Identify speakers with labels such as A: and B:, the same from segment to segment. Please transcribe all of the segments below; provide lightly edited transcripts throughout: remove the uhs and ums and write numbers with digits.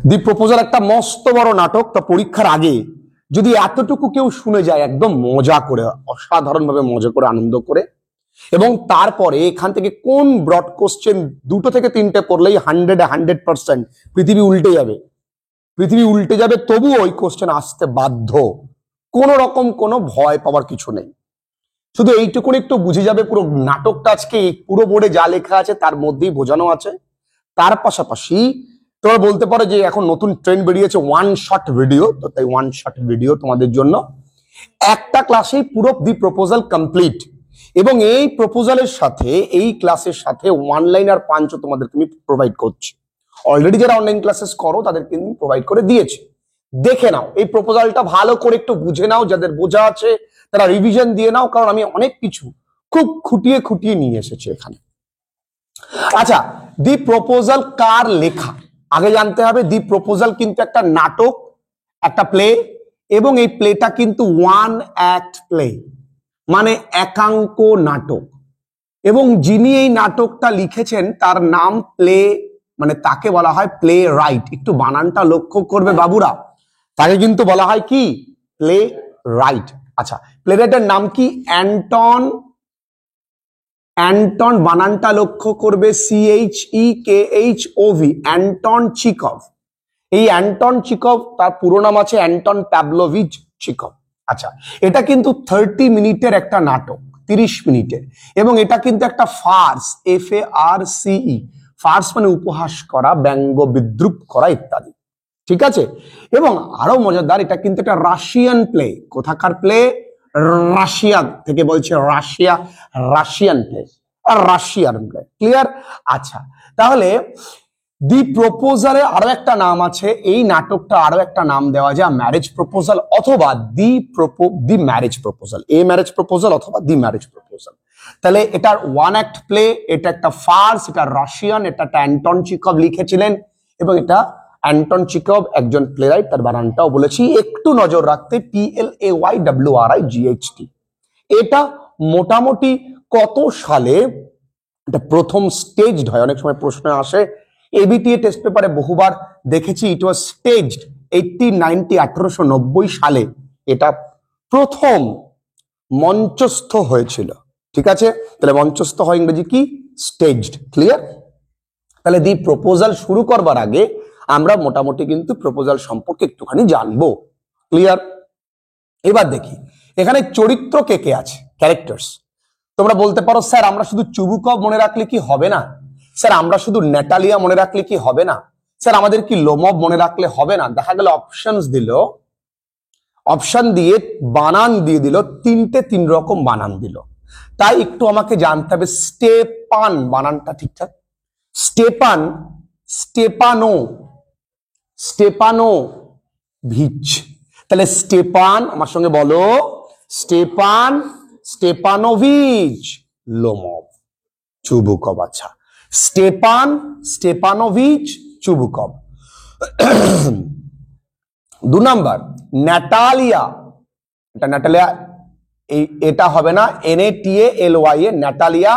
A: দি proposal একটা মস্ত বড় নাটক। তা পরীক্ষার আগে যদি এতটুকু কেউ শুনে যায় একদম মজা করে, অসাধারণ ভাবে মজা করে, আনন্দ করে, এবং তারপরে এখান থেকে কোন ব্রড কোশ্চেন 2 থেকে 3টে পড়লেই 100% পৃথিবী উল্টে যাবে, পৃথিবী উল্টে যাবে, তবু ওই কোশ্চেন আসতে বাধ্য। কোন রকম কোনো ভয় পাওয়ার কিছু নেই। শুধু এইটুকুনি একটু বুঝে যাবে পুরো নাটকটা আজকে পুরো বোর্ডে যা লেখা আছে তার মধ্যেই বোঝানো আছে। তার পাশাপাশি তোমরা বলতে পারো যে এখন নতুন ট্রেন্ড বেরিয়েছে ওয়ান শট ভিডিও, তো তাই ওয়ান শট ভিডিও তোমাদের জন্য একটা ক্লাসেই পুরো দি প্রপোজাল কমপ্লিট। এবং এই প্রপোজালের সাথে এই ক্লাসের সাথে ওয়ান লাইনার পাঞ্চও তোমাদেরকে আমি প্রোভাইড করছি। অলরেডি যারা অনলাইন ক্লাসেস করো তাদেরকে আমি প্রোভাইড করে দিয়েছি। দেখে নাও এই প্রপোজালটা ভালো করে একটু বুঝে নাও, যাদের বোঝা আছে তারা রিভিশন দিয়ে নাও, কারণ আমি অনেক কিছু খুব খুঁটিয়ে খুঁটিয়ে নিয়ে এসেছি এখানে। আচ্ছা, দি প্রপোজাল কার লেখা আগে জানতে হবে। দি প্রপোজাল কিন্তু একটা নাটক, একটা প্লে, এবং এই প্লেটা কিন্তু ওয়ান অ্যাক্ট প্লে, মানে একাঙ্ক নাটক। এবং যিনি এই নাটকটা লিখেছেন তার নাম প্লে, মানে তাকে বলা হয় প্লে রাইট। একটু বানানটা লক্ষ্য করবে বাবুরা, তাকে কিন্তু বলা হয় কি প্লে রাইট। আচ্ছা, প্লে রাইটের নাম কি? অ্যান্টন, অ্যান্টন বানানটা লক্ষ্য করবে, CHEKHOV, অ্যান্টন চিকভ। এই অ্যান্টন চিকভ, তার পুরো নাম আছে অ্যান্টন প্যাভলোভিচ চিকভ। আচ্ছা, এটা কিন্তু 30 মিনিটের একটা নাটক, 30 মিনিটের, এবং এটা কিন্তু একটা ফার্স, FARCE, ফার্স মানে উপহাস করা, ব্যঙ্গ বিদ্রুপ করা ইত্যাদি, ঠিক আছে। এবং আরো মজাদার, এটা কিন্তু একটা রাশিয়ান প্লে। কোথাকার প্লে? রাশিয়া থেকে বলছে, রাশিয়া, রাশিয়ান প্লে, আর রাশিয়ান প্লে, ক্লিয়ার? আচ্ছা, তাহলে দি প্রপোজালে আরো একটা নাম আছে, এই নাটকটা আরো একটা নাম দেওয়া যায় ম্যারেজ প্রপোজাল, অথবা the marriage proposal, a marriage proposal অথবা দি ম্যারেজ প্রপোজাল। তাহলে এটার ওয়ান অ্যাক্ট প্লে, এটা একটা ফার্স, এটা রাশিয়ান, এটা অ্যান্টন চিকভ লিখেছিলেন, এবং এটা অ্যান্টন চিকভ একজন প্লেরাইট, তার বানানটাও বলেছি, একটু নজর রাখতে, PLAYWRIGHT। এটা মোটামুটি কত সালে এটা প্রথম স্টেজড হয়? অনেক সময় প্রশ্ন আসে, ABTA টেস্ট পেপারে বহুবার দেখেছি, ইট ওয়াজ স্টেজড 1890 সালে এটা প্রথম মঞ্চস্থ হয়েছিল, ঠিক আছে। তাহলে মঞ্চস্থ হয় ইংরেজি কি? Staged, clear? তাহলে দি প্রপোজাল শুরু করবার আগে আমরা মোটামুটি কিন্তু প্রপোজাল সম্পর্কে একটুখানি জানবো, ক্লিয়ার? এবার দেখি এখানে চরিত্র কে কে আছে, ক্যারেক্টার্স। তোমরা বলতে পারো স্যার আমরা শুধু চুবুকভ মনে রাখলে কি হবে না? স্যার আমরা শুধু নেটালিয়া মনে রাখলে কি হবে না? স্যার আমাদের কি লোমভ মনে রাখলে হবে না? দেখা গেল অপশনস দিল, অপশন দিয়ে বানান দিয়ে দিল, 3 রকম বানান দিল। তাই একটু আমাকে জানতে হবে স্টেপান বানানটা ঠিকঠাক। Stepan, Stepano, Stepanovich. তাহলে স্টেপান, আমার সঙ্গে বলো, স্টেপান স্টেপানোভিচ লোমভ চুবুকভ। আচ্ছা, Stepan Stepanovich Chubukov. 2 number Natalya, এটা ন্যাটালিয়া, এটা হবে না, NATALYA, ন্যাটালিয়া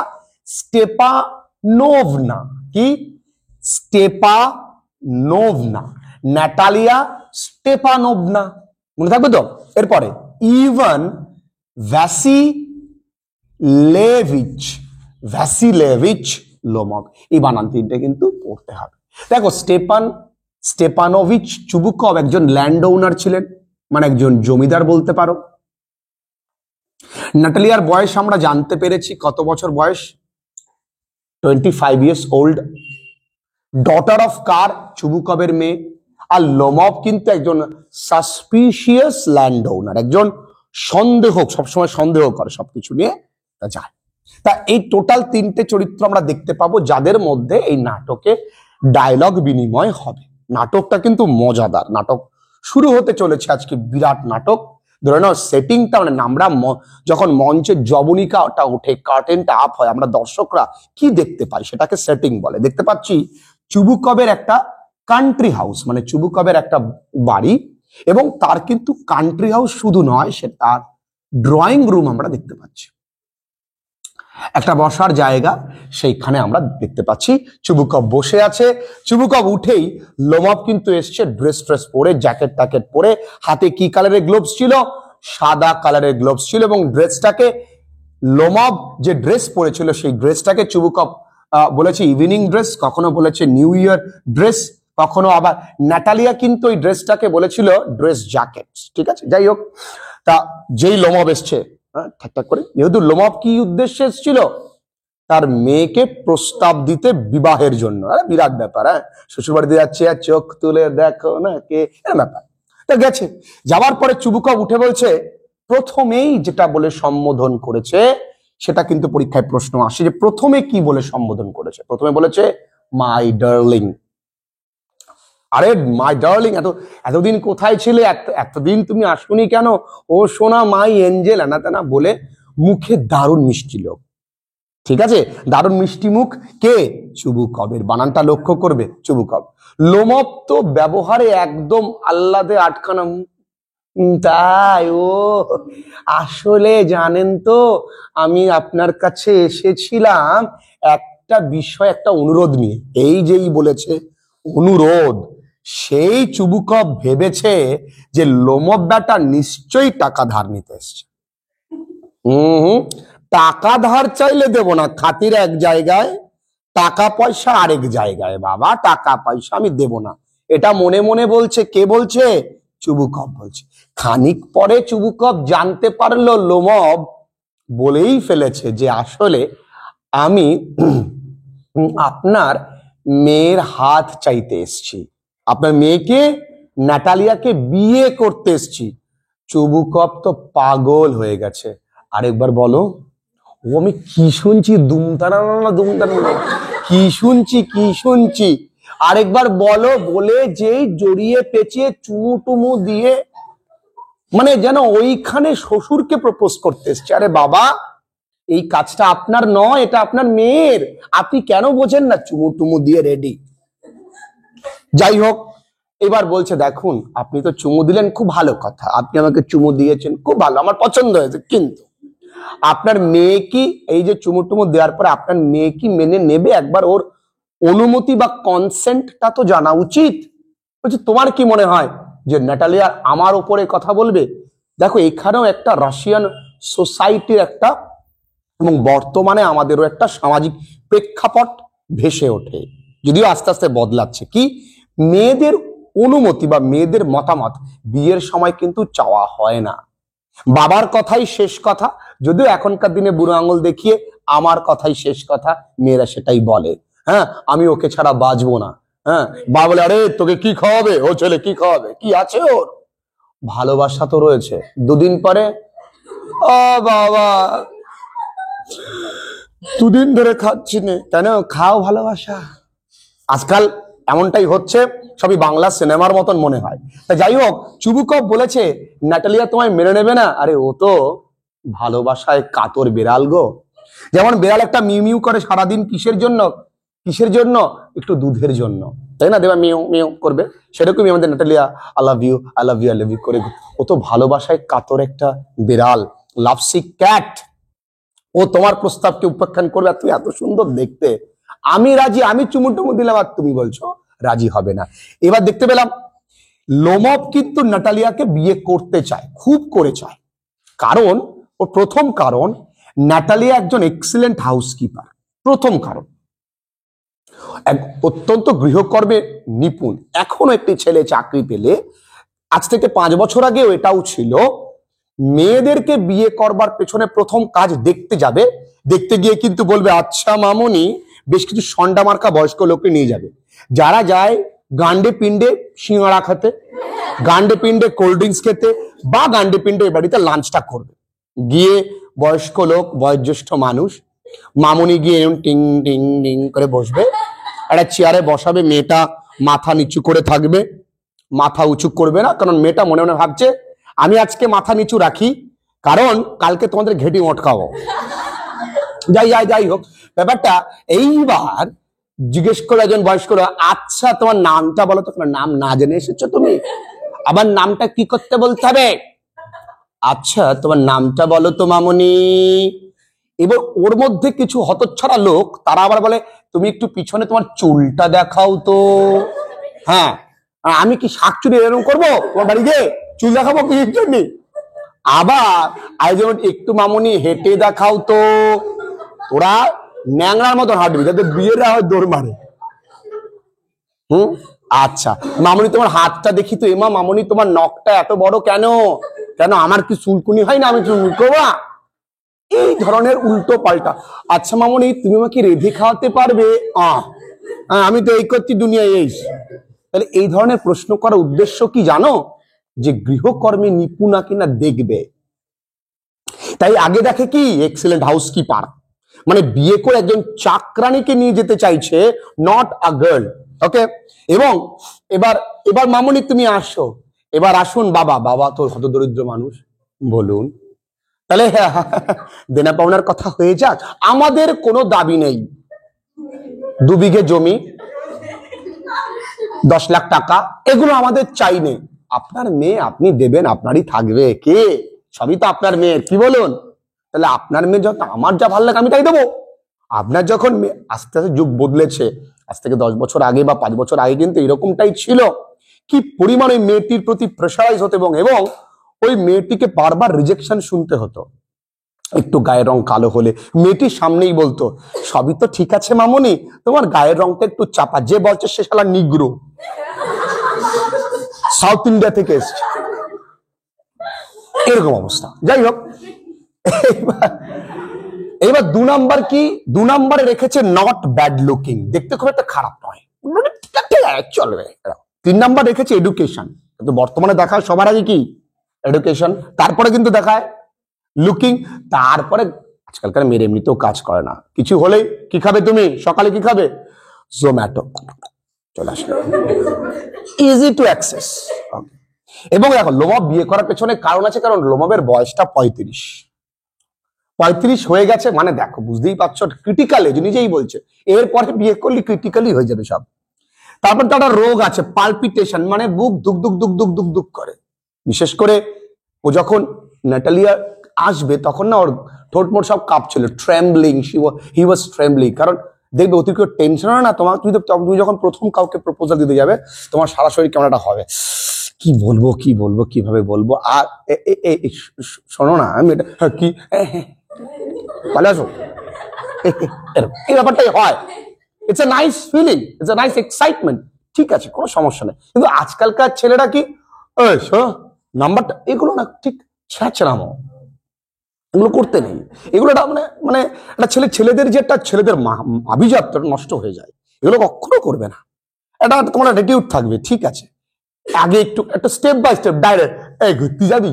A: স্টেপানোভনা। কি? স্টেপানোভনা, ন্যাটালিয়া স্টেপানোভনা, মনে থাকবে তো? এরপরে ইভান ভ্যাসিলেভিচ, ভ্যাসিলেভিচ লোমভ। এই বানান 3টে কিন্তু পড়তে হবে। দেখো স্টেপান স্টেপানোভিচ চুবুকভ একজন ল্যান্ড ওনার ছিলেন, মানে একজন জমিদার বলতে পারো। ন্যাটালিয়ার বয়স আমরা জানতে পেরেছি, কত বছর বয়স? 25 years old, ডটার অফ কার? চুবুকভের মেয়ে। আর লোমভ কিন্তু একজন সাসপিশিয়াস ল্যান্ড ওনার, একজন সন্দেহ, সবসময় সন্দেহ করে সবকিছু নিয়ে যায়। তা এই টোটাল 3টে চরিত্র আমরা দেখতে পাবো, যাদের মধ্যে এই নাটকে ডায়লগ বিনিময় হবে। নাটকটা কিন্তু মজাদার, নাটক শুরু হতে চলেছে আজকে, বিরাট নাটক। ধরে নাও সেটিংটা, মানে আমরা যখন মঞ্চে জবনিকাটা ওঠে, কার্টেনটা আপ হয়, আমরা দর্শকরা কি দেখতে পাই সেটাকে সেটিং বলে। দেখতে পাচ্ছি চুবুকভের একটা কান্ট্রি হাউস, মানে চুবুকভের একটা বাড়ি, এবং তার কিন্তু কান্ট্রি হাউস শুধু নয়, সে তার ড্রয়িং রুম আমরা দেখতে পাচ্ছি। একটা বসার জায়গা, সেইখানে আমরা দেখতে পাচ্ছি চুবুকব বসে আছে। চুবুকব উঠেই লোমব কিন্তু এসছে ড্রেস পরে, জ্যাকেট ট্যাকেট পরে, হাতে কি কালারের গ্লোভস ছিল? সাদা কালারের গ্লোভস ছিল। এবং ড্রেসটাকে লোমব যে ড্রেস পরেছিল সেই ড্রেসটাকে চুবুকব বলেছে ইভিনিং ড্রেস, কখনো বলেছে নিউ ইয়ার ড্রেস, কখনো আবার ন্যাটালিয়া কিন্তু ওই ড্রেসটাকে বলেছিল ড্রেস জ্যাকেট। ঠিক আছে, যাই হোক, তা যেই লোমব এসছে ঠাকঠাক করে, যেহেতু লোমব কি উদ্দেশ্যে এসেছিল? তার মেয়েকে প্রস্তাব দিতে বিবাহের জন্য। বিরাট ব্যাপার, শ্বশুর বাড়িতে যাচ্ছে আর চোখ তুলে দেখো না কে, ব্যাপার। তা গেছে, যাওয়ার পরে চুবুকব উঠে বলছে, প্রথমেই যেটা বলে সম্বোধন করেছে সেটা কিন্তু পরীক্ষায় প্রশ্ন আসে, যে প্রথমে কি বলে সম্বোধন করেছে? প্রথমে বলেছে মাই ডার্লিং। আরে মাই ডার্লিং, এতদিন কোথায় ছিলে? এতদিন তুমি আসোনি কেন? ও সোনা মাই এঞ্জেল, আনা তেনা বলে মুখে দারুণ মিষ্টি লোক। ঠিক আছে, দারুণ মিষ্টি মুখ। কে? চুবুকবের। বানানটা লক্ষ্য করবে, চুবুকব। লোমব তো ব্যবহারে একদম আহ্লাদে আটখানা। তাই? ও আসলে জানেন তো, আমি আপনার কাছে এসেছিলাম একটা বিষয়, একটা অনুরোধ নিয়ে। এই যেই বলেছে অনুরোধ, সেই চুবুকব ভেবেছে যে লোমব ব্যাটা নিশ্চয়ই টাকা ধার নিতে এসছে। টাকা ধার চাইলে দেব না, খাতির এক জায়গায়, টাকা পয়সা আরেক জায়গায়। বাবা, টাকা পয়সা আমি দেব না, এটা মনে মনে বলছে। কে বলছে? চুবুকব বলছে। খানিক পরে চুবুকব জানতে পারলো লোমব বলেই ফেলেছে যে আসলে আমি আপনার মেয়ের হাত চাইতে এসছি, আপনার মেয়েকে ন্যাটালিয়াকে বিয়ে করতে এসছি। চুবুকব তো পাগল হয়ে গেছে। আরেকবার বলো। ও আমি কি শুনছি? দুমতানা দুমতানা, কি শুনছি? আরেকবার বলো। বলে যেই জড়িয়ে পেঁচিয়ে চুমু টুমু দিয়ে, মানে যেন ওইখানে শ্বশুরকে প্রপোজ করতে এসছে। আরে বাবা, এই কাজটা আপনার নয়, এটা আপনার মেয়ের, আপনি কেন বোঝেন না? চুমু টুমু দিয়ে রেডি। যাই হোক, এবার বলছে দেখুন, আপনি তো চুমু দিলেন, খুব ভালো কথা, আপনি আমাকে চুমু দিয়েছেন, খুব ভালো, আমার পছন্দ হয়েছে, কিন্তু আপনার মেয়ে কি এই যে চুমু টুমু দেওয়ার পরে আপনার মেয়ে কি মেনে নেবে? একবার ওর অনুমতি বা কনসেন্টটা তো জানা উচিত। বলছে তোমার কি মনে হয় যে ন্যাটালিয়া আমার উপরে কথা বলবে? দেখো, এখানেও একটা রাশিয়ান সোসাইটির একটা, এবং বর্তমানে আমাদেরও একটা সামাজিক প্রেক্ষাপট ভেসে ওঠে, যদিও আস্তে আস্তে বদলাচ্ছে। কি? মেয়েদের অনুমতি বা মেয়েদের মতামত বিয়ের সময় কিন্তু চাওয়া হয় না। বাবার কথাই শেষ কথা, যদিও এখনকার দিনে বুড়ো আঙুল দেখিয়ে আমার কথাই শেষ কথা, মেয়েরা সেটাই বলে। আমি ওকে ছাড়া বাঁচবো না। বাবা বলে আরে তোকে কি খাওয়াবে? ও ছেলে কি খাওয়াবে? কি আছে ওর? ভালোবাসা তো রয়েছে। দুদিন পরে ও বাবা, দুদিন ধরে খাচ্ছি না কেন? খাও ভালোবাসা। আজকাল এমনটাই হচ্ছে, সবই বাংলা সিনেমার মতন মনে হয়। তা যাই হোক, চুবুকব বলেছে ন্যাটালিয়া তোমায় মেনে নেবে না। আরে ও তো ভালোবাসায় কাতর বিড়াল গো। যেমন বিড়াল একটা মিউ মিউ করে সারাদিন, কিসের জন্য? একটু দুধের জন্য, তাই না? দেবা মিউ মিউ করবে। সেরকমই আমাদের Natalya I love you I love you I love you করে। ও তো ভালোবাসায় কাতর একটা বিড়াল, লাভসিক ক্যাট। ও তোমার প্রস্তাবকে উপেক্ষা করবে। আর তুমি এত সুন্দর দেখতে, আমি রাজি, আমি চুমু টুমু দিলাম, আর তুমি বলছো রাজি হবে না। এবার দেখতে পেলাম লোমব কিন্তু ন্যাটালিয়াকে বিয়ে করতে চায়, খুব করে চায়। কারণ, ওর প্রথম কারণ, ন্যাটালিয়া একজন এক্সিলেন্ট হাউসকিপার। প্রথম কারণ, অত্যন্ত গৃহকর্মে নিপুণ। এখনো একটি ছেলে চাকরি পেলে, আজ থেকে 5 বছর আগেও এটাও ছিল, মেয়েদেরকে বিয়ে করবার পেছনে প্রথম কাজ দেখতে যাবে, দেখতে গিয়ে কিন্তু বলবে আচ্ছা মামুনি, বেশ কিছু সন্ডা মার্কা বয়স্ক লোককে নিয়ে যাবে, যারা যায় গান্ডে পিণ্ডে সিঙ্গাড়া খেতে, গান্ডে পিণ্ডে কোল্ড ড্রিঙ্কস খেতে, বা গান্ডে পিণ্ডে এ বাড়িতে লাঞ্চটা করবে। গিয়ে বয়স্ক লোক, বয়োজ্যেষ্ঠ মানুষ, মামুনি গিয়ে টিং টিং টিং করে বসবে, একটা চেয়ারে বসাবে, মেয়েটা মাথা নিচু করে থাকবে, মাথা উঁচু করবে না, কারণ মেয়েটা মনে মনে ভাবছে আমি আজকে মাথা নিচু রাখি, কারণ কালকে তোমাদের ঘেটি মটকাবো। যাই হোক, ব্যাপারটা এইবার জিজ্ঞেস করে একজন বয়স্ক, আচ্ছা তোমার নামটা বলো তো। নাম না জেনে এসেছো তুমি, আবার নামটা কি করতে বলতে হবে? আচ্ছা তোমার নামটা বলো তো মামুনি। এবার ওর মধ্যে কিছু হতচ্ছাড়া লোক তারা আবার বলে তুমি একটু পিছনে তোমার চুলটা দেখাও তো। হ্যাঁ, আমি কি শাকচুরি এরকম করবো তোমার বাড়ি গিয়ে চুল দেখাবো কি জন্য? আবার আই যেমন একটু মামুনি হেঁটে দেখাও তো। ওরা ন্যাংরার মতন হাঁটবি যাতে বিয়েরা হয় দৌড় মারে। আচ্ছা মামুনি তোমার হাতটা দেখি তো। এমা মামুনি তোমার নখটা এত বড় কেন? কেন আমার কি চুলকুনি হয় না? আমি চুল করবা? এই ধরনের উল্টো পাল্টা। আচ্ছা মামুনি তুমি আমাকে রেঁধে খাওয়াতে পারবে? আমি তো এই করছি দুনিয়ায় এই। তাহলে এই ধরনের প্রশ্ন করার উদ্দেশ্য কি জানো? যে গৃহকর্মে নিপুণা কিনা দেখবে। তাই আগে দেখে কি এক্সেলেন্ট হাউসকিপার, মানে বিয়ে করে একজন চাকরানিকে নিয়ে যেতে চাইছে, নট আ গার্ল। ওকে, এবং এবার এবার মামুনি তুমি আসো। এবার আসুন বাবা। বাবা তো হত দরিদ্র মানুষ, বলুন। তাহলে দেনা পাওনার কথা হয়ে যাক। আমাদের কোনো দাবি নেই। 2 বিঘে জমি, 10 লাখ টাকা, এগুলো আমাদের চাই নেই। আপনার মেয়ে আপনি দেবেন, আপনারই থাকবে। কে? সবই তো আপনার মেয়ের, কি বলুন? তাহলে আপনার মেয়ে যত, আমার যা ভালো লাগে আমি তাই দেবো। আপনার যখন আস্তে আস্তে যুগ বদলেছে, আজ থেকে 10 বছর আগে বা 5 বছর আগে কিন্তু এরকমটাই ছিল। কি পরিমাণ ওই মেয়েটির প্রতি প্রেসারাইজ হতো এবং ওই মেয়েটিকে বারবার রিজেকশন শুনতে হতো। একটু গায়ের রং কালো হলে মেয়েটির সামনেই বলতো সবই তো ঠিক আছে মামুনি, তোমার গায়ের রংটা একটু চাপা। যে বলছে সে শালা নিগ্রো, সাউথ ইন্ডিয়া থেকে এসছে, এরকম অবস্থা। যাই হোক, এবার 2 নাম্বার কি? 2 নাম্বারে রেখেছে নট ব্যাড লুকিং, দেখতে খুব একটা খারাপ নয়, চলবে। 3 নাম্বার রেখেছে এডুকেশন। কিন্তু বর্তমানে দেখায় সবার আগে কি? এডুকেশন, তারপরে কিন্তু দেখায় লুকিং, তারপরে আজকালকার মেয়ের এমনিতেও কাজ করে না। কিছু হলেই কি খাবে তুমি? সকালে কি খাবে? জোম্যাটো, চলে আসলো, ইজি টু অ্যাক্সেস। এবং দেখো লোমব বিয়ে করার পেছনে কারণ আছে, কারণ লোমবের বয়সটা 35 হয়ে গেছে। মানে দেখো বুঝতেই পারছো, ক্রিটিক্যাল এজ, নিজেই বলছে এরপরে বিয়ে করলে ক্রিটিক্যালি হয়ে যাবে সব। তারপর তো একটা রোগ আছে পালপিটেশন, মানে বুক দুক দুক দুক দুক দুক দুক করে। বিশেষ করে ও যখন ন্যাটালিয়া আসবে তখন না ওর ঠোঁট মোট সব কাঁপছিল, ট্রেম্বলিং, হি ওয়াজ ট্রেম্বলিং। কারণ দেখবে অতিরিক্ত টেনশন হয় না তোমার, তুমি যখন প্রথম কাউকে প্রপোজাল দিতে যাবে তোমার সারা শরীর কেমন একটা হবে, কি বলবো কিভাবে বলবো। আর শোনো না, আমি এটা কি ভালো আছো, এই ব্যাপারটাই হয়। It's a nice feeling, it's a nice excitement, ঠিক আছে, কোনো সমস্যা নেই। কিন্তু আজকালকার ছেলেরা কি নাম্বারটা, এগুলো না ঠিক ছ্যাঁচড়ামো, এগুলো করতে নেই। এগুলো মানে মানে একটা ছেলেদের যে একটা ছেলেদের আভিজাত্য নষ্ট হয়ে যায়, এগুলো কখনো করবে না। এটা তোমার অ্যাটিটিউড থাকবে, ঠিক আছে। আগে একটু একটা স্টেপ বাই স্টেপ, ডাইরেক্ট এই ঘুরতে যাবি,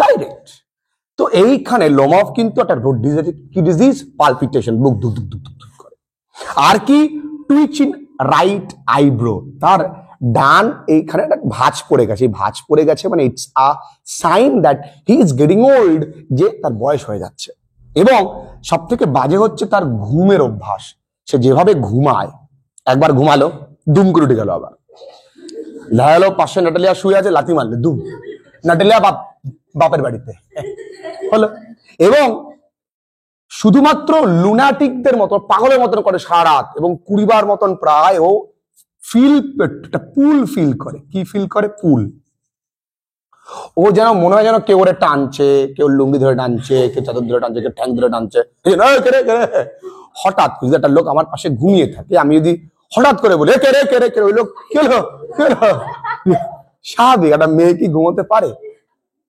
A: ডাইরেক্ট। তো এইখানে লোমফ কিন্তু একটা রোড ডিজিজ, কি ডিজিজ? পালপিটেশন, বুক ধুক ধুক ধুক ধুক করে। আর কি? টুইচ ইন রাইট আইব্রো, তার ডান এইখানে একটা ভাঁজ পড়ে গেছে। এই ভাঁজ পড়ে গেছে মানে it's a sign that he is getting old, যে তার বয়স হয়ে যাচ্ছে। এবং সব থেকে বাজে হচ্ছে তার ঘুমের অভ্যাস। সে যেভাবে ঘুমায়, একবার ঘুমালো দুম করে উঠে গেল, আবার লাগালো, পাশে নাটালিয়া শুয়ে আছে, লাথি মারলে দুম, নাটালিয়া বাপের বাড়িতে হলো। এবং শুধুমাত্র লুনাটিকদের মতো পাগলের মতন করে সারা রাত, এবং 20 বার মতন প্রায় ও ফিল, পুল ফিল করে। কি ফিল করে? পুল। ও যেন মনে হয় যেন কেউ ওরে টানছে, কেউ লুঙ্গি ধরে টানছে, কেউ চাদর ধরে টানছে, কেউ ঠ্যাং ধরে টানছে। হঠাৎ যদি একটা লোক আমার পাশে ঘুমিয়ে থাকে, আমি যদি হঠাৎ করে বলি কে রে কে রে কে, ওই লোক কেলো, স্বাভাবিক একটা মেয়ে কি ঘুমোতে পারে?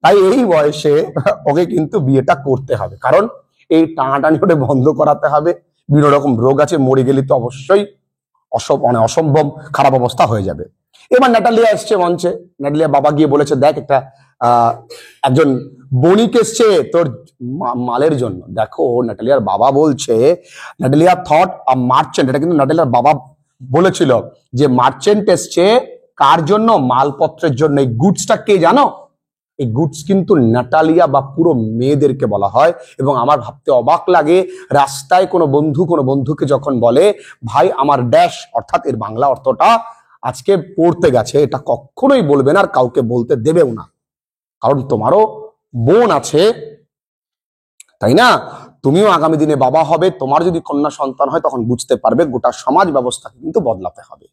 A: তাই এই বয়সে ওকে কিন্তু বিয়েটা করতে হবে, কারণ এই টানাটানি ওটা বন্ধ করাতে হবে। বিভিন্ন রকম রোগ আছে, মরে গেলে তো অবশ্যই অসম্ভব খারাপ অবস্থা হয়ে যাবে। এবার নাটালিয়া এসছে মঞ্চে। নাটালিয়া বাবা গিয়ে বলেছে দেখ একটা একজন বণিক এসছে তোর মালের জন্য। দেখো নাটালিয়ার বাবা বলছে, নাটালিয়া থট আ মার্চেন্ট, এটা কিন্তু নাটালিয়ার বাবা বলেছিল যে মার্চেন্ট এসছে কার জন্য? মালপত্রের জন্য। এই গুডসটা কে জানো? এই গুডস কিন্তু নাটালিয়া বা পুরো মেয়েদেরকে বলা হয়। এবং আমার ভাবতে অবাক লাগে, রাস্তায় কোনো বন্ধুকে যখন বলে ভাই আমার ড্যাশ, অর্থাৎ এর বাংলা অর্থটা আজকে পড়তে গেছে, এটা কখনোই বলবে না, আর কাউকে বলতে দেবেও না। কারণ তোমারও বোন আছে, তাই না? তুমিও আগামী দিনে বাবা হবে, তোমার যদি কন্যা সন্তান হয় তখন বুঝতে পারবে গোটা সমাজ ব্যবস্থাকে কিন্তু বদলাতে হবে।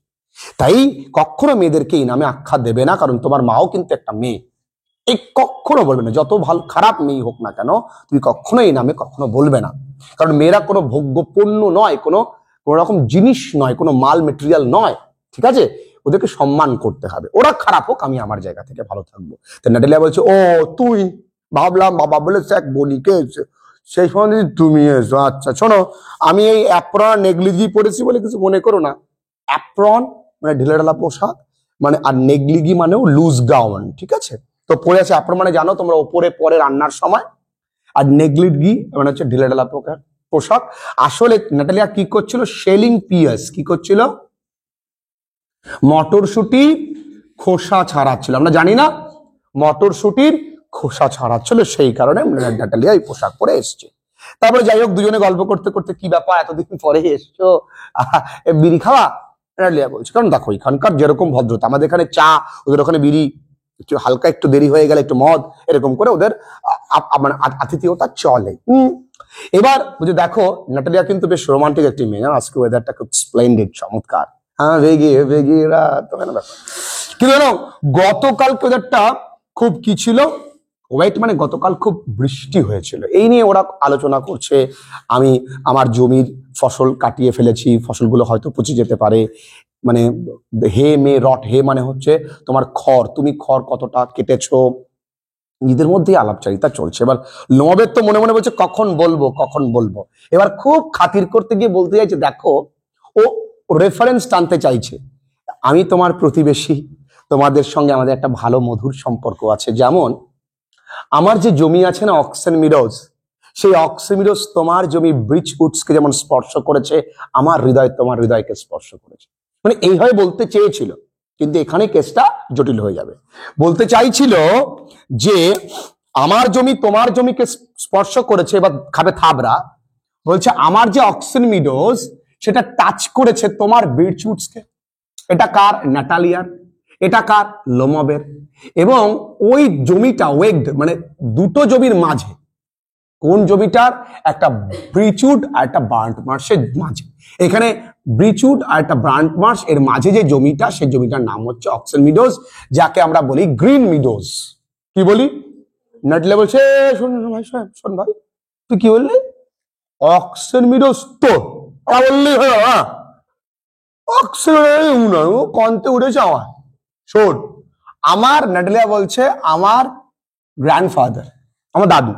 A: তাই কখনো মেয়েদেরকে এই নামে আখ্যা দেবে না, কারণ তোমার মাও কিন্তু একটা মেয়ে। এই কখনো বলবে না, যত ভালো খারাপ মেয়ে হোক না কেন তুমি কখনো এই নামে কখনো বলবে না, কারণ মেয়েরা কোনো ভোগ্য পণ্য নয়, কোনো কোনো রকম জিনিস নয়, কোনো মাল মেটেরিয়াল নয়, ঠিক আছে? ওদেরকে সম্মান করতে হবে, ওরা খারাপ হোক, আমি আমার জায়গা থেকে ভালো থাকবো। তো নাটালিয়া বলছে, ও তুই, ভাবলাম বাবা বলেছে এক বনিকে এসে, সেই সময় যদি তুমি এসো। আচ্ছা শোনো, আমি এই অ্যাপ্রন নেগলিজি পড়েছি বলে কিছু মনে করো না। অ্যাপ্রন মানে ঢিলেঢালা পোশাক, মানে আর নেগলিগি মানেও লুজ গাউন, ঠিক আছে? তো পরে আছে অ্যাপ্রন মানে জানো তোমরা, ওপরে পরে রান্নার সময়, আর নেগলিগি মানে হচ্ছে ঢিলেঢালা পোশাক। আসলে নাটালিয়া কি করছিল? শেলিং পিয়ার্স কি করছিল? মটরশুটি খোসা ছাড়াচ্ছিল। আমরা জানি না, মটরশুটির খোসা ছাড়াচ্ছিল, সেই কারণে নাটালিয়া এই পোশাক পরে এসছে। তারপরে যাই হোক, দুজনে গল্প করতে করতে, কি ব্যাপার এতদিন পরে এসছো, বিড়ি খাওয়া? নাটালিয়া বলছে, কারণ দেখো এখানকার যেরকম ভদ্রতা, আমাদের এখানে চা, ওদের ওখানে বিড়ি, একটু হালকা একটু দেরি হয়ে গেলে একটু মদ, এরকম করে ওদের মানে আতিথেয়তা চলে। এবার বুঝে দেখো, নাটালিয়া কিন্তু বেশ রোমান্টিক একটি মেয়ে, আজকে ওয়েদারটা খুব স্প্লেন্ডেড, চমৎকার। হ্যাঁ ভেগিয়ে কিন্তু জানো গতকালকে ওদেরটা খুব কি ছিল, ওয়েট মানে গতকাল খুব বৃষ্টি হয়েছিল, এই নিয়ে ওরা আলোচনা করছে। আমি আমার জমির ফসল কাটিয়ে ফেলেছি, ফসলগুলো হয়তো পচে যেতে পারে, মানে হে মে রট, হে মানে হচ্ছে তোমার খড়, তুমি খড় কতটা কেটেছো, নিজেদের মধ্যেই আলাপচারিতা চলছে। এবার লোমবের তো মনে মনে বলছে কখন বলবো কখন বলবো, এবার খুব খাতির করতে গিয়ে বলতে চাইছে, দেখো ও রেফারেন্স টানতে চাইছে, আমি তোমার প্রতিবেশী, তোমাদের সঙ্গে আমাদের একটা ভালো মধুর সম্পর্ক আছে, যেমন আমার যে জমি আছে না অক্সেন মিডোজ, সেই অক্সেন মিডোজ তোমার জমি ব্রিজউডসকে যেমন স্পর্শ করেছে, আমার হৃদয় তোমার হৃদয়কে স্পর্শ করেছে, মানে এইভাবে বলতে চেয়েছিল, কিন্তু এখানে কেসটা জটিল হয়ে যাবে। বলতে চাইছিল যে আমার জমি তোমার জমিকে স্পর্শ করেছে, এবার খাবে থাবরা, বলছে আমার যে অক্সেন মিডোজ সেটা টাচ করেছে তোমার বিটরুটসকে। এটা কার? নাটালিয়ার। এটা কার? লোমবের। এবং ওই জমিটা ওয়েগড, মানে দুটো জমির মাঝে, কোন জমিটার? একটা ব্রিচউড আর একটা বার্ন্ট মার্শের মাঝে। এখানে ব্রিচউড আর একটা বার্ন্ট মার্শ এর মাঝে যে জমিটা, সেই জমিটার নাম হচ্ছে অক্সেন মিডোজ, যাকে আমরা বলি গ্রিন মিডোজ। কি বলি? নাটলে বলছে, শোন ভাই, শোন ভাই, তুই কি বললি? অক্সেন মিডোজ তো বললি, হ্যাঁ অক্সেন কন্তে উঠেছে আমার। শোন, আমার নাটলিয়া বলছে আমার গ্র্যান্ডফাদার, আমার দাদু,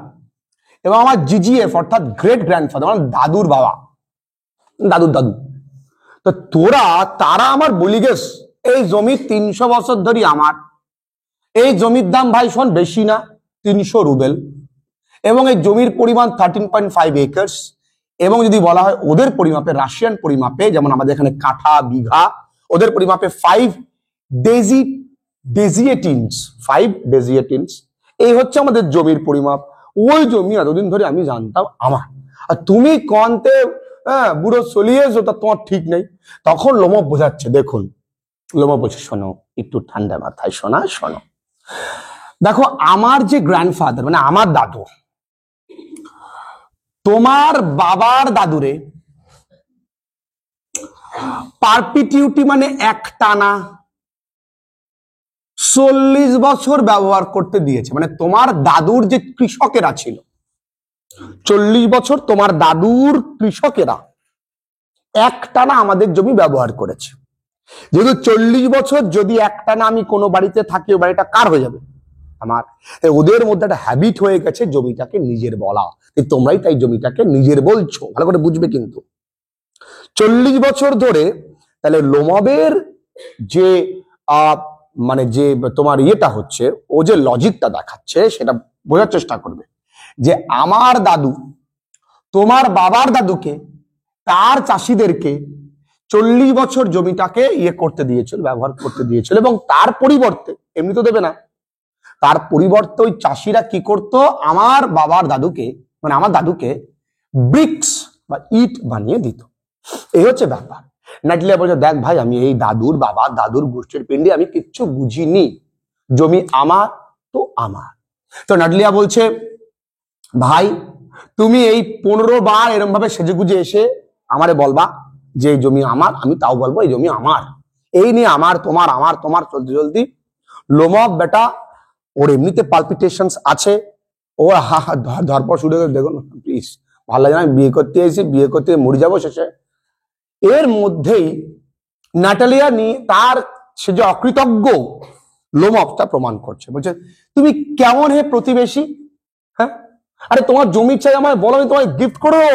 A: এবং আমার জিজিএফ অর্থাৎ গ্রেট গ্র্যান্ডফাদার, আমার দাদুর বাবা, দাদুর দাদু, তো তোরা তারা আমার বলি গেস, এই জমি 300 বছর ধরে আমার, এই জমির দাম ভাই শোন বেশি না, 300 রুবেল, এবং এই জমির পরিমাণ 13.5 একর্স, এবং যদি বলা হয় ওদের পরিমাপে, রাশিয়ান পরিমাপে, যেমন আমাদের এখানে কাঠা বিঘা, ওদের পরিমাপে 5 ডেজিয়েটিনস, 5 ডেজিয়েটিনস, এই হচ্ছে আমাদের জমির পরিমাপ। ওই জমি এতদিন ধরে আমি জানতাম আমার, আর তুমি কন্তে বুড়ো চলিয়েছো, তা তোমার ঠিক নেই। তখন লোমব বোঝাচ্ছে, দেখুন লোমব বলছে, শোনো একটু ঠান্ডা মাথায় শোনা, শোনো, দেখো আমার যে গ্র্যান্ডফাদার মানে আমার দাদু, তোমার বাবার দাদুরে পারপিটিউটি মানে একটানা 40 বছর ব্যবহার করতে দিয়েছে। মানে তোমার দাদুর যে কৃষকেরা ছিল, 40 বছর তোমার দাদুর কৃষকেরা একটানা আমাদের জমি ব্যবহার করেছে। যেহেতু 40 বছর যদি একটানা আমি কোনো বাড়িতে থাকি, ওই বাড়িটা কার হয়ে যাবে? আমার। ওদের মধ্যে একটা হ্যাবিট হয়ে গেছে জমিটাকে নিজের বলা, তোমরাই তাই জমিটাকে নিজের বলছো, ভালো করে বুঝবে কিন্তু। 40 বছর ধরে তাহলে লোমবের যে মানে যে তোমার ইয়েটা হচ্ছে, ও যে লজিকটা দেখাচ্ছে সেটা বোঝার চেষ্টা করবে, যে আমার দাদু তোমার বাবার দাদুকে, তার চাষিদেরকে 40 বছর জমিটাকে ইয়ে করতে দিয়েছিল, ব্যবহার করতে দিয়েছিল, এবং তার পরিবর্তে, এমনি তো দেবে না, তার পরিবর্তে ওই চাষিরা কি করত, আমার বাবার দাদুকে, মানে আমার দাদুকে ব্রিক্স বা ইট বানিয়ে দিত। এই হচ্ছে ব্যাপার। নাটলিয়া বলছে, দেখ ভাই, আমি এই দাদুর বাবা দাদুর গোষ্ঠীর পিণ্ডি আমি কিচ্ছু বুঝিনি, জমি আমার তো আমার। তো নাটলিয়া বলছে, ভাই তুমি এই 15 বার এরকম ভাবে সেজেগুজে এসে আমারে বলবা যে এই জমি আমার, আমি তাও বলবো এই জমি আমার। এই নিয়ে আমার তোমার আমার তোমার চলতে চলতি লোমব বেটা, ওর এমনিতে পালপিটেশনস আছে, ও হা হা ধরপর শুরু করে, দেখুন প্লিজ ভালো লাগে না, আমি বিয়ে করতে এসেছি, বিয়ে করতে মরে যাবো শেষে। এর মধ্যেই নাটালিয়া নিয়ে তার সে যে অকৃতজ্ঞ লোমব তা প্রমাণ করছে, বলছে তুমি কেমন হে প্রতিবেশী, হ্যাঁ আরে তোমার জমি চাই আমায় বলো, আমি তোমায় গিফট করবো।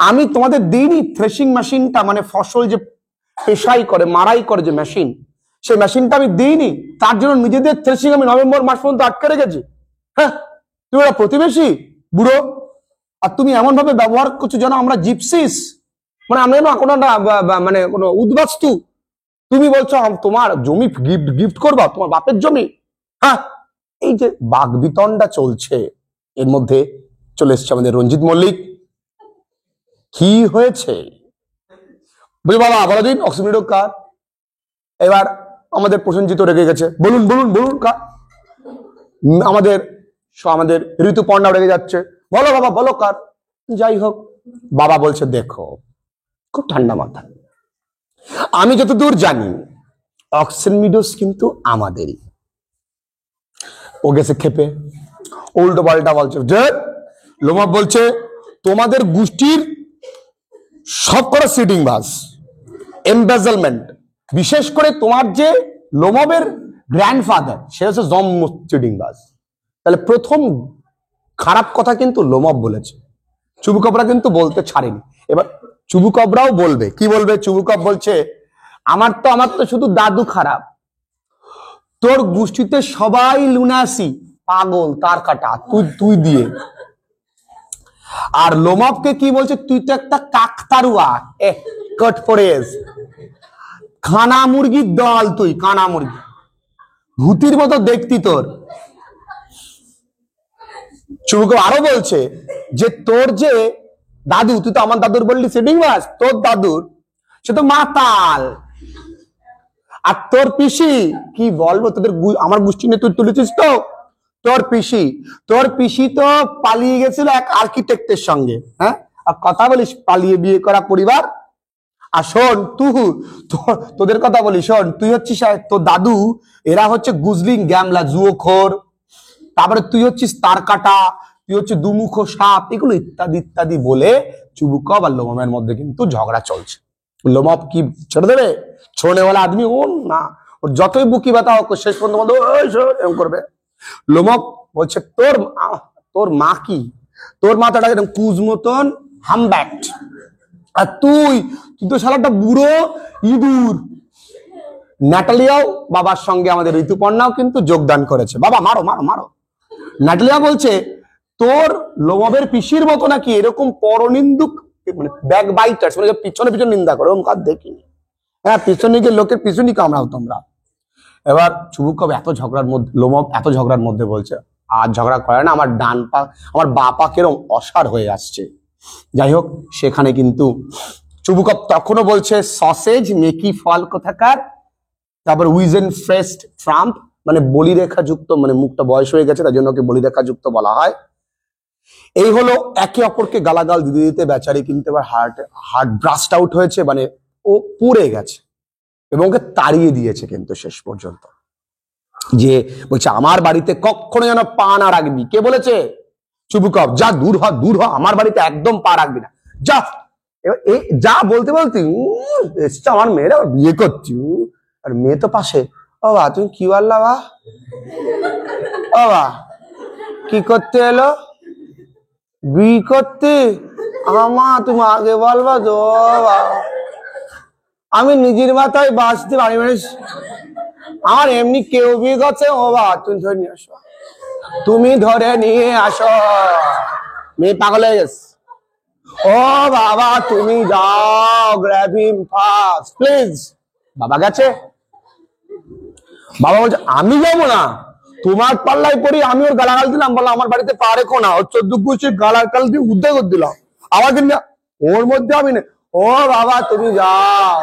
A: আমি তোমাদের দিইনি থ্রেশিং মেশিনটা, মানে ফসল যে পেশাই করে মারাই করে যে মেশিন, সেই মেশিনটা আমি দিইনি, তার জন্য নিজেদের থ্রেশিং আমি নভেম্বর মাস পর্যন্ত আটকে রেখেছি। হ্যাঁ তুমি ওরা প্রতিবেশী বুড়ো, আর তুমি এমন ভাবে ব্যবহার করছো যেন আমরা জিপসিস, মানে আমরা না কোনো মানে কোনো উদ্বাস্তু। তুমি বলছো তোমার জমি গিফট গিফট করবা, তোমার বাপের জমি। হ্যাঁ এই যে বাগবিতণ্ডা চলছে, এর মধ্যে চলে এসছে আমাদের রঞ্জিত মল্লিক। কি হয়েছে বুঝে বাবা বলো দিন, অক্সিমিডো কার? এবার আমাদের প্রসেনজিৎ রেগে গেছে, বলুন বলুন বলুন কার? আমাদের আমাদের ঋতুপর্ণা রেগে যাচ্ছে, বলো বাবা বলো কার? যাই হোক, বাবা বলছে দেখো, খুব ঠান্ডা মাথা, আমি যতদূর জানি অক্সিন মিডোস কিন্তু আমাদেরই। ও গেছে খেপে, উল্টো পাল্টা বলছে, যে লোমব বলছে তোমাদের গোষ্ঠীর সব করা সিটিং বাস, এমবেজলমেন্ট, বিশেষ করে তোমার যে লোমবের গ্র্যান্ডফাদার সে হচ্ছে জম্মু চিটিং বাস। তাহলে প্রথম খারাপ কথা কিন্তু লোমব বলেছে, চুবুকবরা কিন্তু বলতে ছাড়েনি। এবার চুবুকবরাও বলবে, কি বলবে? চুবুকব বলছে আমার তো শুধু দাদু খারাপ, তোর গোষ্ঠীতে সবাই লুনাসি, পাগল, তার কাটা, তুই দিয়ে। আর লোমবকে কি বলছে? তুই তো একটা কাকতারুয়া, কট পড়েস, কানা মুরগির দল, তুই কানা মুরগি, ভূতির মতো দেখতি তোর। চুবুকব আরো বলছে যে তোর যে দাদু, তুই তো আমার দাদুর বললি সেটিং বাস, তোর দাদুর সে তো মাতাল, আর তোর পিসি কি বলবো, তোদের আমার গোষ্ঠী নিয়ে তুই তুলেছিস তো, তোর পিসি তো পালিয়ে গেছিল এক আর্কিটেক্টের সঙ্গে, হ্যাঁ আর কথা বলিস পালিয়ে বিয়ে করা পরিবার। আর শোন তোদের কথা বলি, শোন তুই হচ্ছিস, তোর দাদু এরা হচ্ছে গুজলিং গ্যামলা জুয়োখোর, তারপরে তুই হচ্ছিস তার কাটা, তুই হচ্ছে দুমুখ সাপ, এগুলো ইত্যাদি ইত্যাদি বলে চুবুকব আর লোমবের মধ্যে কিন্তু ঝগড়া চলছে। লোমব কি ছেড়ে দেবে? ছোড়নেওয়ালা আদমি ও না, ওর যতই বুকি ব্যথা হোক শেষ পর্যন্ত এরকম করবে। লোমব বলছে তোর মা কি, তোর মাথাটা এরকম কুজ মতন হামব্যাক্ট, আর তুই তো শালাটা বুড়ো ইঁদুর। নাটালিয়াও বাবার সঙ্গে আমাদের ঋতুপর্ণাও কিন্তু যোগদান করেছে, বাবা মারো মারো মারো। নাটালিয়া বলছে তোর লোমবের পিসির মতো নাকি এরকম পরনিন্দুক, মানে ব্যাক বাইটার্স, মানে পিছনে পিছনে নিন্দা করে, ওরকম কাজ দেখিনি। হ্যাঁ পিছনে গিয়ে লোকের পিছনই কামড়াও তোমরা। এবার চুবুকব এত ঝগড়ার মধ্যে, লোমব এত ঝগড়ার মধ্যে বলছে আর ঝগড়া করে না, আমার ডান পা, আমার বা পা কেরম অসাড় হয়ে আসছে। যাই হোক, সেখানে কিন্তু চুবুকব তখনও বলছে সসেজ মেকি ফল কোথাকার, তারপর উইজেন ফ্রেস্ট ট্রাম্প, মানে বলিরেখা যুক্ত, মানে মুখটা বয়স হয়ে গেছে তার জন্য ওকে বলিরেখা যুক্ত বলা হয়। এই হলো একে অপরকে গালাগাল দিতে দিতে বেচারি কিন্তু এবার হার্ট ব্রাস্ট আউট হয়েছে, মানে ও পুড়ে গেছে এবং ওকে তাড়িয়ে দিয়েছে কিন্তু শেষ পর্যন্ত। যে বলছে আমার বাড়িতে কখনো যেন পা না রাখবি। কে বলেছে? চুবুকব। যা দূর হ, আমার বাড়িতে একদম পা রাখবি না, যা। যা বলতে বলতে এসছে আমার মেয়েরা বিয়ে করছি, আর মেয়ে তো পাশে। ও বা তুমি কি বললা বা? ও বা কি করতে এলো? বিয়ে করতে? আমা তুমি আগে বলবা তো, আমি নিজের মাথায় বাঁচতে পারি, মানে আমার এমনি কেউ বিয়ে করছে। ও বা তুমি ধরে নিয়ে আসো, তুমি ধরে নিয়ে আসো, মেয়ে পাগল হয়ে গেছে। ও বাবা তুমি যাও, গ্র্যাব হিম ফাস্ট প্লিজ। বাবা গেছে, বাবা বলছে আমি যাবো না, তোমার পাল্লাই পড়ি, আমি ওর গালাগাল দিলাম, বললাম আমার বাড়িতে পা রেখো না, ওর 14 গোষ্ঠীর গালাগাল দিয়ে উদ্যোগ করে দিলাম, আবার কিন্তু ওর মধ্যে আমি না। ও বাবা তুমি যাও,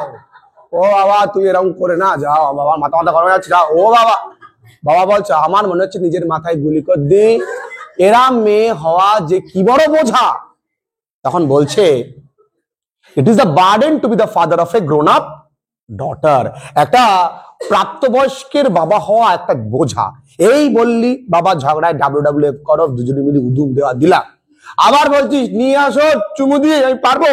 A: ও বাবা তুই এরকম করে না, যাও বাবা, মাথা মাথা গরম যাচ্ছে, যাও। ও বাবা, বাবা বলছে আমার মনে হচ্ছে নিজের মাথায় গুলি করে দিই, এরা মেয়ে হওয়া যে কি বড় বোঝা। তখন বলছে it is the burden to be the father of a grown up daughter. একটা প্রাপ্তবয়স্কের বাবা হওয়া একটা বোঝা। এই বললি বাবা ঝগড়ায় WWF করো, দুজনে মিলে উদুম দেওয়া দিলা, আবার বলছিস নিয়ে আসো চুমু দিয়ে, আমি পারবো?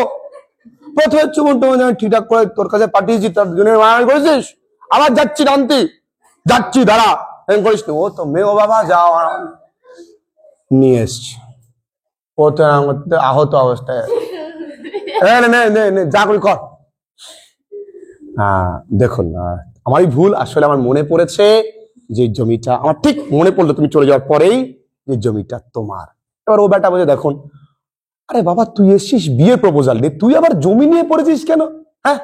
A: প্রথমে চুমু টুমু ঠিকঠাক করে তোর কাছে পাঠিয়েছি, তার দুজনের মারামারি করেছিস, আবার যাচ্ছি টানতি, যাচ্ছি দাঁড়া, করিস না। ও তো মেয়ে, ও বাবা যাও, নিয়ে এসছি। ও তো আহত অবস্থায়, যা করি কর। দেখুন আমারই ভুল, আসলে আমার মনে পড়েছে যে জমিটা, আমার ঠিক মনে পড়লো তুমি চলে যাওয়ার পরেই, যে জমিটা তোমার। এবার ও বেটা বলে, দেখুন আরে বাবা তুই এসছিস বিয়ের প্রপোজাল নিয়ে, তুই আবার জমি নিয়ে পড়েছিস কেন? হ্যাঁ,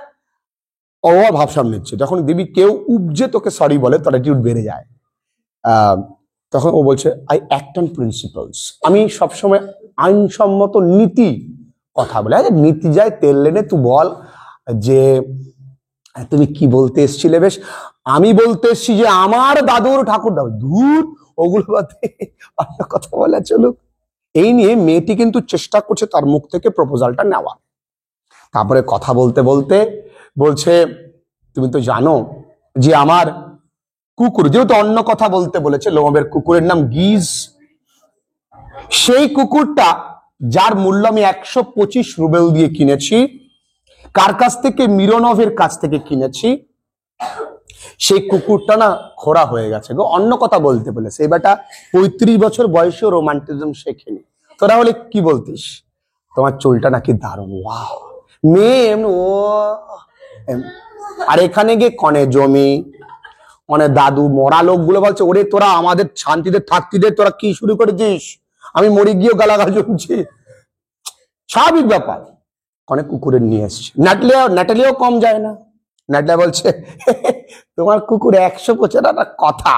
A: ও ভাবসাব নিচ্ছে। যখন দেবী কেউ উপজে তোকে সরি বলে, তোর অ্যাটিটিউড বেড়ে যায়। তখন ও বলছে আই অ্যাক্ট অন প্রিন্সিপালস, আমি সবসময় আইনসম্মত নীতি কথা বলে। আরে নীতি যায় তেল লেনে, তুই বল যে তুমি কি বলতে এসছিলে? বেশ, আমি বলতে এসছি যে আমার দাদুর ঠাকুর দাদু, দূর ওগুলো বাদে অন্য কথা বলা চলুক। এই নিয়ে মেয়েটি কিন্তু চেষ্টা করছে তার মুখ থেকে প্রপোজালটা নেওয়া। তারপরে কথা বলতে বলতে বলছে তুমি তো জানো যে আমার কুকুর, যেহেতু অন্য কথা বলতে বলেছে, লোমবের কুকুরের নাম গিজ, সেই কুকুরটা যার মূল্য আমি 125 রুবেল দিয়ে কিনেছি, কার কাছ থেকে? মিরোনভের কাছ থেকে কিনেছি। সেই কুকুরটা না খোড়া হয়ে গেছে গো, অন্য কথা বলতে বলেছে। এবারটা 35 বছর বয়সেও রোমান্টিজম শেখেনি। তোরা হলে কি বলতিস? তোমার চুলটা নাকি দারুণ, ওয়াও মেয়ে, ও আর এখানে গিয়ে কনে জমি, মানে দাদু মরা লোকগুলো বলছে ওরে তোরা আমাদের শান্তিতে থাকতে দে, তোরা কি শুরু করেছিস? আমি মরে গিয়েও গালাগাল জমছি, স্বাভাবিক ব্যাপার। অনেক কুকুরের নিয়ে এসছে, ন্যাটালিও কম যায় না। ন্যাটালিয়া বলছে তোমার কুকুর 125 কথা,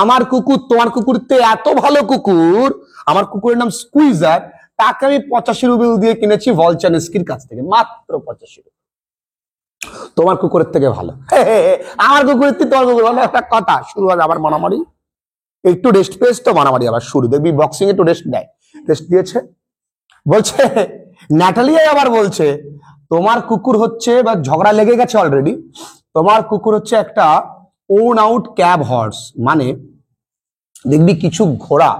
A: আমার কুকুর তোমার কুকুর তো এত ভালো কুকুর, আমার কুকুরের নাম স্কুইজার, তাকে আমি 85 রুবেল দিয়ে কিনেছি ভলচানস্কির কাছ থেকে, মাত্র 85 রুবেল। তোমার কুকুরের থেকে ভালো। আমার কুকুরের থেকে তোমার কুকুর ভালো, একটা কথা। শুরু হবে আবার মারামারি, একটু রেস্ট পেয়েছ তো মারামারি আবার শুরু। দেখবি বক্সিং একটু রেস্ট দেয়, রেস্ট দিয়েছে। বলছে ন্যাটালিয়া আবার বলছে তোমার কুকুর হচ্ছে, বা ঝগড়া লেগে গেছে অলরেডি, তোমার কুকুর হচ্ছে একটা ওন আউট ক্যাব হর্স, মানে দেখবি কিছু ঘোড়া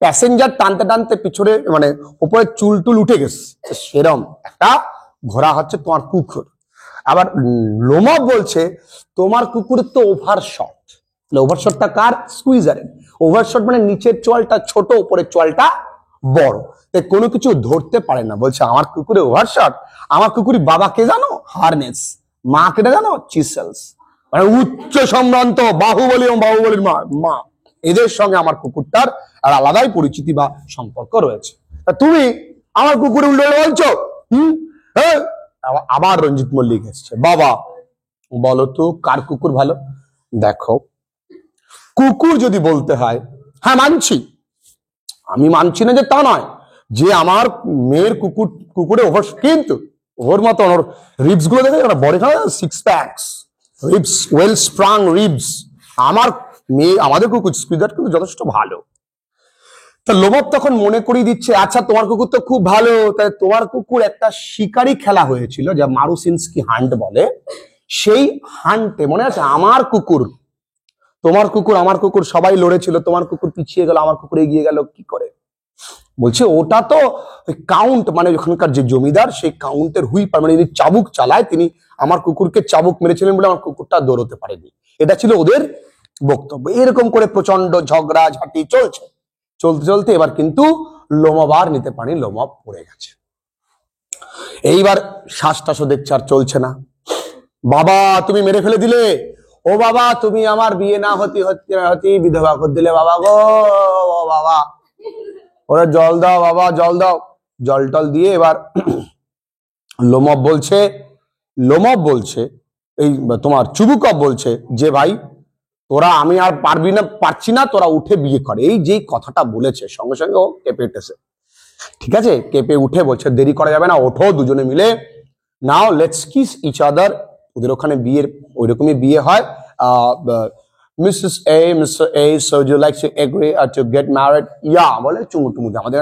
A: প্যাসেঞ্জার টানতে টানতে পিছনে মানে উপরে চুল টুল উঠে গেছে, সেরম একটা ঘোড়া হচ্ছে তোমার কুকুর। আবার লোমব বলছে তোমার কুকুরের তো ওভারশট। ওভারশটটা কার? স্কুইজারের। ওভারশট মানে নিচের চোয়ালটা ছোট, উপরের চোয়ালটা বড়, তাই কোনো কিছু ধরতে পারে না। বলছে আমার কুকুরে ওভারশট, আমার কুকুরের বাবাকে জানো হারনেস, মাকে জানো চিসেলস, মানে উচ্চ সম্ভ্রান্ত বাহুবলী এবং বাহুবলীর মা, এদের সঙ্গে আমার কুকুরটার আর আলাদাই পরিচিতি বা সম্পর্ক রয়েছে। তা তুমি আমার কুকুরে উল্টো বলছো? হ্যাঁ। আবার রঞ্জিত মল্লিক এসছে, বাবা বলো তো কার কুকুর ভালো? দেখো কুকুর যদি বলতে হয়, হ্যাঁ মানছি, আমি মানছি না যে তা নয়, যে আমার মেয়ের কুকুরে ওভার, কিন্তু ওর মতো ওর রিবস গুলো দেখে বডি খারাপ, 6 packs ribs, well strong ribs. আমার মেয়ে, আমাদের কুকুর স্কুইজার কিন্তু যথেষ্ট ভালো। তা লোমব তখন মনে করিয়ে দিচ্ছে, আচ্ছা তোমার কুকুর তো খুব ভালো, তাই তোমার কুকুর একটা শিকারি খেলা হয়েছিল যা মারুসিনস্কি হান্ট বলে, সেই হান্টে মনে আছে আমার কুকুর তোমার কুকুর আমার কুকুর সবাই লড়েছিল, তোমার কুকুর পিছিয়ে গেল, আমার কুকুর এগিয়ে গেল কি করে? বলছে ওটা তো কাউন্ট, মানে ওখানকার যে জমিদার সেই কাউন্টের হুইপার, মানে যিনি চাবুক চালায়, তিনি আমার কুকুরকে চাবুক মেরেছিলেন বলে আমার কুকুরটা দৌড়তে পারেনি। এটা ছিল ওদের বক্তব্য। এরকম করে প্রচন্ড ঝগড়া ঝাঁটি চলছে, চলতে চলতে এবার কিন্তু লোমব আর নিতে পারেনি, লোমব পড়ে গেছে। এইবার শ্বাসটাসও দেখছে আর চলছে না। বাবা তুমি মেরে ফেলে দিলে, ও বাবা তুমি আমার বিয়ে না হতে হতে বিধবা করে দিলে বাবা গো, বাবা ওরা জল দাও বাবা, জল দাও। জল টল দিয়ে এবার লোমব বলছে এই তোমার চুবুকব বলছে যে ভাই তোরা আমি আর পারছি না, তোরা উঠে বিয়ে করে। এই যেই কথাটা বলেছে সঙ্গে সঙ্গে ও কেঁপে উঠেছে। ঠিক আছে, কেঁপে উঠে বলছে দেরি করা যাবে না, ওঠো দুজনে মিলে, নাও লেটস কিস ইচ আদার। ওদের ওখানে বিয়ের ওইরকমই বিয়ে হয়, Mrs A, mister A, so you like to agree to get married? Yeah বলে চুমু টুমু দেয়। আমাদের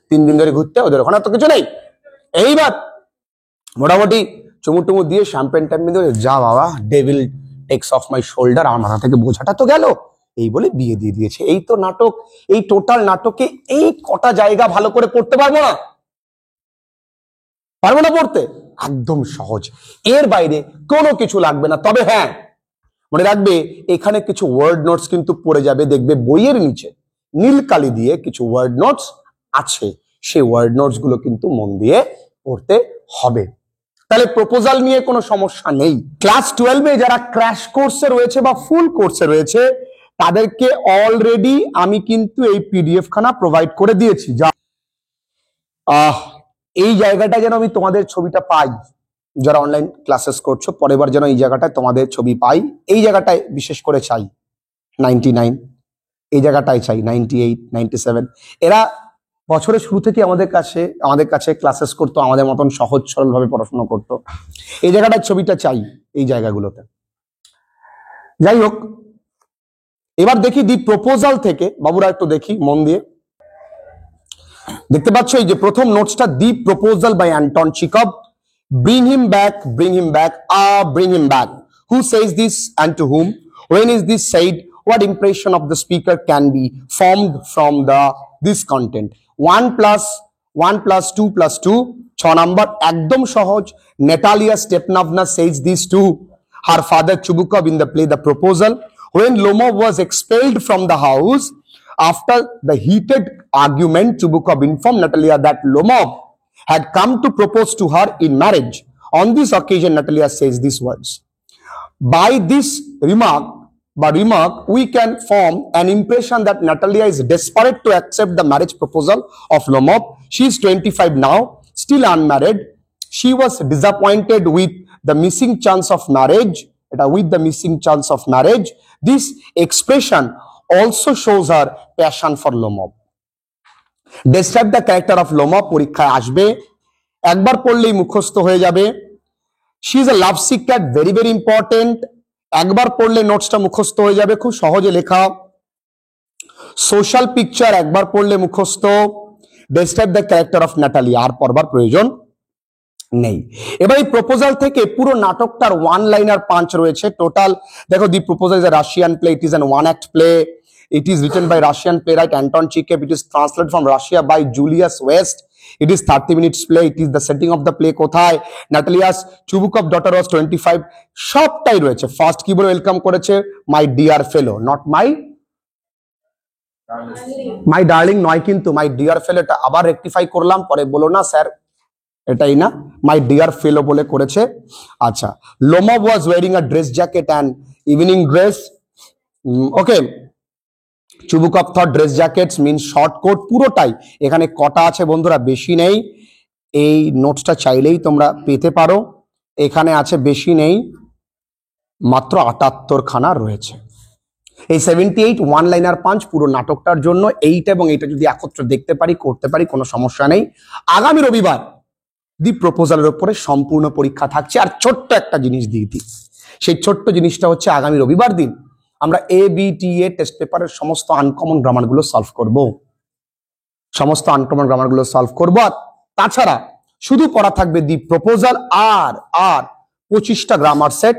A: 3 দিন ধরে ঘুরতে, ওদের ওখানে তো কিছু নেই। এইবার মোটামুটি চুমু টুমু দিয়ে শ্যাম্পেন ট্যাম্পেন দিয়ে, যা বাবা, devil takes off my shoulder, আমার মাথা থেকে বোঝাটা তো গেল, এই বলে বিয়ে দিয়ে দিয়েছে। এই তো নাটক। এই টোটাল নাটকে এই কটা জায়গা ভালো করে পড়তে পারবো না? পারবো না পড়তে? একদম সহজ, এর বাইরে কোনো কিছু লাগবে না। তবে হ্যাঁ, মনে রাখবে এখানে কিছু ওয়ার্ড নোটস কিন্তু পড়ে যাবে, দেখবে বইয়ের নিচে নীল কালি দিয়ে কিছু ওয়ার্ড নোটস আছে, সেই ওয়ার্ড নোটস গুলো কিন্তু মন দিয়ে পড়তে হবে। তাহলে প্রপোজাল নিয়ে কোনো সমস্যা নেই। ক্লাস 12-এ যারা ক্র্যাশ কোর্সে রয়েছে বা ফুল কোর্সে রয়েছে, তাদেরকে অলরেডি আমি কিন্তু এই পিডিএফ খানা প্রোভাইড করে দিয়েছি। যা এই জায়গাটা যেন আমি তোমাদের ছবিটা পাই, যারা অনলাইন ক্লাসেস করছো, পরের বার যেন এই জায়গাটায় তোমাদের ছবি পাই। এই জায়গাটায় বিশেষ করে চাই 99, এই জায়গাটায় চাই 98, 97। এরা বছরের শুরু থেকে আমাদের কাছে ক্লাসেস করতো, আমাদের মতন সহজ সরল ভাবে পড়াশোনা করতো। এই জায়গাটার ছবিটা চাই, এই জায়গাগুলোতে। যাই হোক, এবার দেখি দি প্রপোজাল থেকে, বাবুরা একটু দেখি মন দিয়ে। দেখতে পাচ্ছ এই যে প্রথম নোটসটা, the proposal by Anton Chekhov. Bring him back, bring him back, bring him back. Who says this and to whom? When is this said? What impression of the speaker can be formed from this content? 1 plus 1 plus 2 plus 2, 6 number, ekdom সহজ। Natalia Stepanovna says this to her father Chubukov in the play The Proposal. When Lomov was expelled from the house after the heated argument, Chubukov informed Natalia that Lomov had come to propose to her in marriage. On this occasion, Natalia says these words. By this remark, we can form an impression that Natalia is desperate to accept the marriage proposal of Lomov. She is 25 now, still unmarried. She was disappointed with the missing chance of marriage. This expression also shows her passion for Lomov. Describe the character of Lomov, পরীক্ষায় আসবে, একবার পড়লেই মুখস্থ হয়ে যাবে। She is a love seeker, very very important, একবার পড়লে নোটসটা মুখস্থ হয়ে যাবে, খুব সহজে লেখা। সোশ্যাল পিকচার একবার পড়লে মুখস্থ। Describe the character of Natalia, আর পড়বার প্রয়োজন নেই। এবার এই প্রপোজাল থেকে পুরো নাটকটার ওয়ান লাইনার পাঞ্চ রয়েছে টোটাল। দেখো, দি proposal is a Russian play, it is an one act play. It is written by Russian playwright Anton Chekhov. It is translated from Russia by Julius West. It is 30 minutes play. It is the setting of the play কোথায়? Natalia's Chubukov daughter was 25. সবটাই রয়েছে। First কি বলে welcome করেছে? My dear fellow, not my darling নয়, কিন্তু my dear ফেলো, এটা আবার রেকটিফাই করলাম, পরে বলো না স্যার এটাই না, মাই ডিয়ার ফেলো বলে করেছে। আচ্ছা, Lomov was wearing a dress jacket and evening dress. Okay, Chubukov thought dress jackets means short coat. পুরোটাই এখানে কটা আছে বন্ধুরা? বেশি নেই। এই নোটসটা চাইলেই তোমরা পেতে পারো, এখানে আছে বেশি নেই, মাত্র 78 খানা রয়েছে। এই 78 ওয়ান লাইনার পাঞ্চ পুরো নাটকটার জন্য। এইটা এবং এইটা যদি একত্র দেখতে পারি, করতে পারি, কোনো সমস্যা নেই। আগামী রবিবার দি প্রপোজালের উপরে সম্পূর্ণ পরীক্ষা থাকছে। আর ছোট্ট একটা জিনিস দিয়ে দিই, সেই ছোট্ট জিনিসটা হচ্ছে আগামী রবিবার দিন আমরা ABTA টেস্ট পেপারের সমস্ত আনকমন গ্রামারগুলো সলভ করব। আর তাছাড়া শুধু পড়া থাকবে দি প্রপোজাল আর 25টা গ্রামার সেট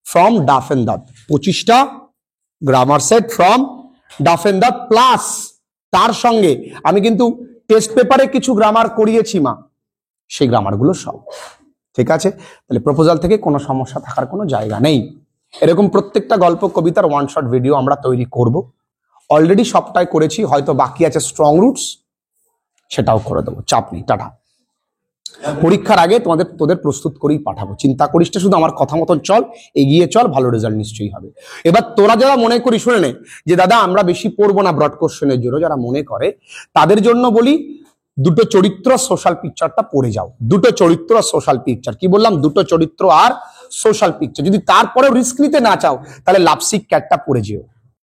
A: ফ্রম ডাফ এন্ড দাঁত। 25টা গ্রামার সেট ফ্রম ডাফ এন্ড দাঁত, প্লাস তার সঙ্গে আমি কিন্তু টেস্ট পেপারে কিছু গ্রামার করিয়েছি মা, সেই গ্রামারগুলো সব ঠিক আছে। তাহলে প্রপোজাল থেকে কোনো সমস্যা থাকার কোনো জায়গা নেই। এরকম প্রত্যেকটা গল্প কবিতার ওয়ান শট ভিডিও আমরা তৈরি করব। অলরেডি সবটাই করেছি, হয়তো বাকি আছে স্ট্রং রুটস, সেটাও করে দেবো, চাপ নেই। টাটা। পরীক্ষার আগে তোদের প্রস্তুত করেই পাঠাবো, চিন্তা করিস না, শুধু আমার কথা মতন চল, এগিয়ে চল, ভালো রেজাল্ট নিশ্চয়ই হবে। এবার তোরা যারা মনে করি, শুনে নে যে দাদা আমরা বেশি পড়বো না ব্রড কোশ্চেনের জন্য, যারা মনে করে তাদের জন্য বলি, দুটো চরিত্র সোশ্যাল পিকচারটা পড়ে যাও। দুটো চরিত্র সোশ্যাল পিকচার, কি বললাম? দুটো চরিত্র আর সোশ্যাল পিকচার। যদি তারপরেও রিস্ক নিতে না চাও, তাহলে লাপসিক ক্যাটটা পড়ে যেও।